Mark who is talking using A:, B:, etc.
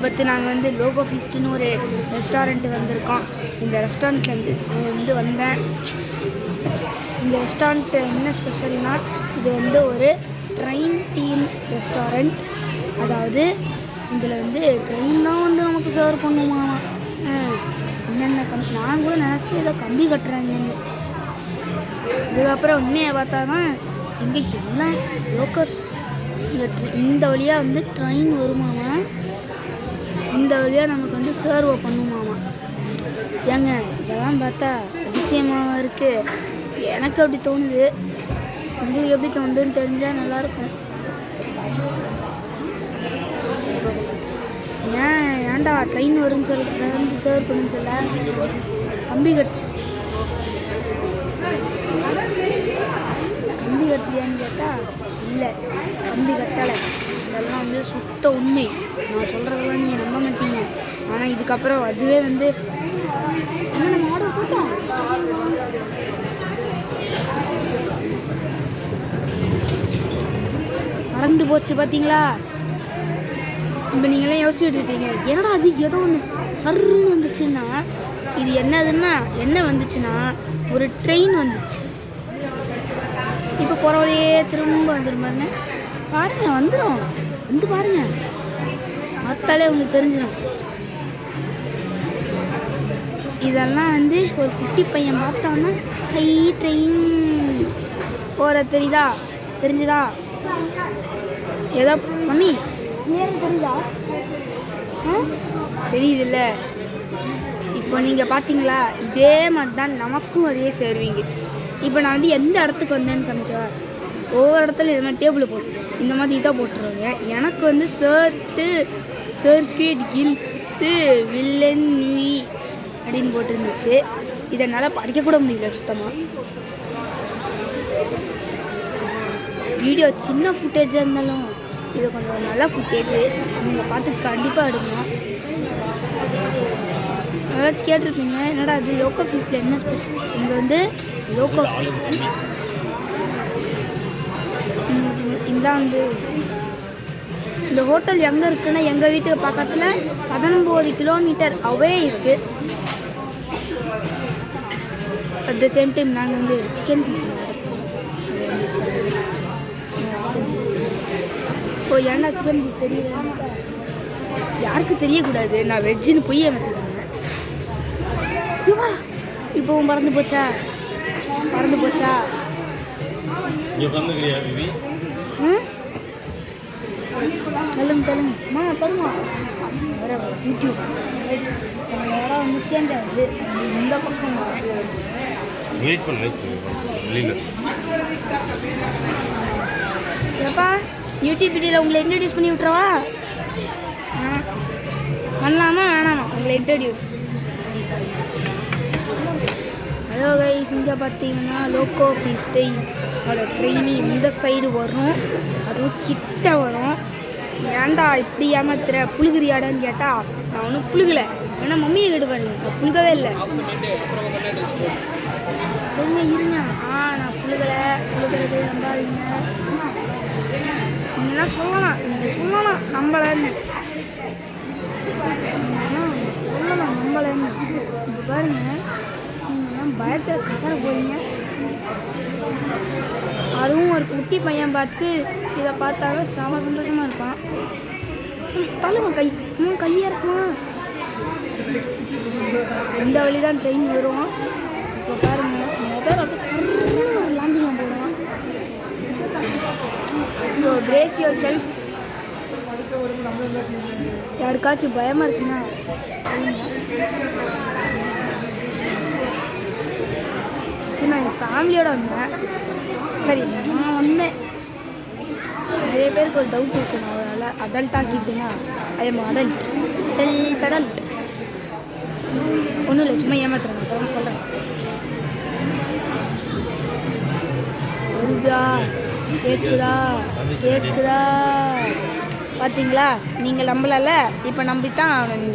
A: பற்றி நாங்கள் வந்து லோகோ ஃபீஸ்ட்டுன்னு ஒரு ரெஸ்டாரண்ட்டு வந்திருக்கோம். இந்த ரெஸ்டாரண்ட்டில் வந்தேன். இந்த ரெஸ்டாரண்ட்டு என்ன ஸ்பெஷல்னால், இது வந்து ஒரு ட்ரெயின் டீம் ரெஸ்டாரண்ட். அதாவது இதில் வந்து ட்ரெயின் தான் வந்து நமக்கு சர்வ் பண்ணுமா. என்னென்ன நான் கூட நினச்சிட்டு ஏதோ கம்பி கட்டுறாங்கன்னு. இதுக்கப்புறம் உண்மையை பார்த்தா தான் இங்கே எல்லாம் லோக்கல் இந்த வழியாக வந்து ட்ரெயின் வருமாமா. இந்த வழியாக நமக்கு வந்து சர்வ் பண்ணுமாமா. ஏங்க இதெல்லாம் பார்த்தா அதிசயமாக இருக்குது. எனக்கு அப்படி தோணுது. உங்களுக்கு எப்படி தோணுதுன்னு தெரிஞ்சால் நல்லாயிருக்கும். ஏன்டா ட்ரெயின் வரும்னு சொல்ல வந்து சர்வ் பண்ணுன்னு சொல்ல கம்பி கட்டியான்னு கேட்டால் இல்லை, கம்பி கட்டலை. இதெல்லாம் வந்து சுத்த உண்மை. நான் சொல்கிறதெல்லாம் நீங்கள் நம்ப மாட்டீங்க. ஆனால் இதுக்கப்புறம் அதுவே வந்து நம்ம ஆர்டர் போட்டோம். மறந்து போச்சு பார்த்தீங்களா? இப்போ நீங்களாம் யோசிச்சுட்டு இருப்பீங்க, ஏன்னா அது ஏதோ ஒன்று சர்ன்னு வந்துச்சுன்னா, இது என்ன வந்துச்சுன்னா ஒரு ட்ரெயின் வந்துச்சு. இப்போ போகிறவளையே திரும்ப வந்துடும் பாருங்க, வந்துடும். வந்து பாருங்க, பார்த்தாலே உங்களுக்கு தெரிஞ்சிடும். இதெல்லாம் வந்து ஒரு குட்டி பையன் பார்த்தான்னா ஹை ட்ரெயின் போகிற தெரிஞ்சுதா? ஏதோ மம்மி நேரம் தெரியுதா? தெரியுதுல்ல. இப்போ நீங்கள் பார்த்தீங்களா, இதே மாதிரி தான் நமக்கும் அதே சேருவீங்க. இப்போ நான் வந்து எந்த இடத்துக்கு வந்தேன்னு காமிச்சா, ஒவ்வொரு இடத்துல இது மாதிரி டேபிள் போட்டு இந்த மாதிரி இதாக போட்டுருவாங்க. எனக்கு வந்து சர்க்கியூட் கில்ஸு வில்லன் நியூ அப்படின்னு போட்டுருந்துச்சு. இதனால் படிக்கக்கூட முடியல சுத்தமாக. வீடியோ சின்ன ஃபுட்டேஜாக இருந்தாலும் இது கொஞ்சம் நல்ல ஃபுட்டேஜு. நீங்கள் பார்த்து கண்டிப்பாக எடுக்கணும். ஏதாச்சும் கேட்டிருப்பீங்க, என்னடா அது லோக்கல் ஃபீஸில் என்ன ஸ்பெஷல்? இங்கே வந்து லோக்கல் ஃபீஸ் இதான் வந்து இந்த ஹோட்டல் எங்கே இருக்குன்னா, எங்கள் வீட்டுக்கு பக்கத்தில் 19 கிலோமீட்டர் அவே இருக்குது. அட் த சேம் டைம் நாங்கள் வந்து சிக்கன் பீஸ் ஏன்னா சிக்கன் பீஸ் தெரியல, யாருக்கு தெரியக்கூடாது. நான் வெஜ்ஜுன்னு போய் எனக்கு இப்போவும் மறந்து போச்சா? தெலுங்குமா தருமா யூடியூப் யாராவது வந்துச்சேன்டா. இது இந்த பக்கம் ஏப்பா யூடியூப் வீடியோவில் உங்களை இன்ட்ரடியூஸ் பண்ணி விட்றவா? பண்ணலாமா வேணாமா உங்களை இன்ட்ரடியூஸ்? ஹலோ கைஸ், இங்கே பார்த்தீங்கன்னா லோக்கோ ஃபீஸ்ட்டு அதோட ட்ரெயின் இந்த சைடு வரும், அதுவும் கிட்ட வரும். ஏன்டா இப்படி ஏமாத்துற, புழுகிறியாடான்னு கேட்டால் நான் ஒன்றும் புழுகலை. ஏன்னா மம்மியை கேட்டு பாருங்க, நான் புழுகவே இல்லை. இருங்க நான் புழுகிறது நம்பாதீங்க. நீங்களாம் சொல்லலாம் நம்பலன்னு. இப்போ பாருங்க, நீங்கள்லாம் பயத்தில் கதற போறீங்க. அதுவும் ஒரு குட்டி பையன் பார்த்து இதை பார்த்தாவே செம சந்தோஷமாக இருப்பான். தலைவன் கையாக இருக்குமா? இந்த வழி தான் ட்ரெயின் வரும். இப்போ பாருங்க, மொபைல் அப்படியே சர்ன்னு ஒரு லாண்டிங் போடுவான். So brace yourself. யாருக்காச்சும் பயமாக இருக்குன்னா நான் என் ஃபேமிலியோடு வந்தேன். சரி, நான் வந்தேன். நிறைய பேருக்கு ஒரு டவுட் இருக்கணும், அதனால் அடல்ட் ஆக்கிட்டுன்னா ஐ எம் அடல்ட். ஒன்றும் இல்லை, சும்மா ஏமாத்துறேன். அப்புறம் சொல்கிறேன். கேட்குதா? பார்த்தீங்களா? நீங்கள் நம்பலல்ல, இப்போ நம்பித்தான் நீங்கள்